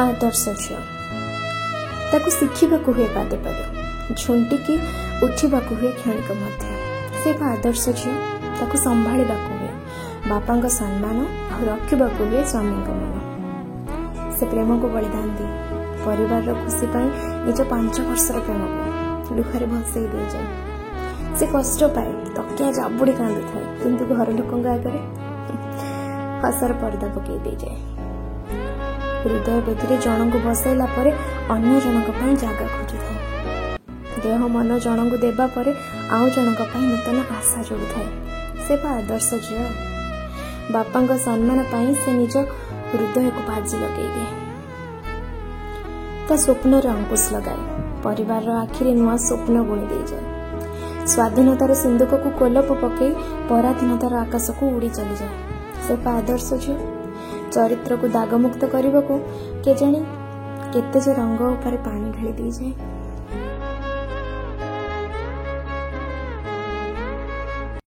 आदर्श झील ताकू शिखा हुए पादे पादे झुंटिकी उठा हुए क्षणिक से आदर्श झील ताकू संभाड़ा हुए बापा सम्मान और रखा हुए स्वामी मन से प्रेम को बलिदान दी परिवार खुशी निज 5 वर्षर प्रेम को लुहारे भसई दे जाए से कष्ट पाए तकिया जाबुड़ी कांदु थाए किंतु घर लोक आगे हसर पर्दा पकई दे जाए हृदय बेदी जन को बसैला अन्य जनक जगह खोजु थाए देह मन जन को देवा आउ जनक नूतन आशा जोड़ू थाए से आदर्श झील बापा सम्मान पाई से निज हृदय को बाजी लगे दिए ता स्वप्न अंकुश लगाए परिवार आखिरी नुआ स्वप्न बुणी दे जाए स्वाधीनतार सिंधुक को कोलप पकई पराधीनतार आकाश को उड़ी चली जाए से आदर्श झील चरित्र को दागमुक्त करने को के जानी केते जे रंग उपर पानी ढाली दी जाए।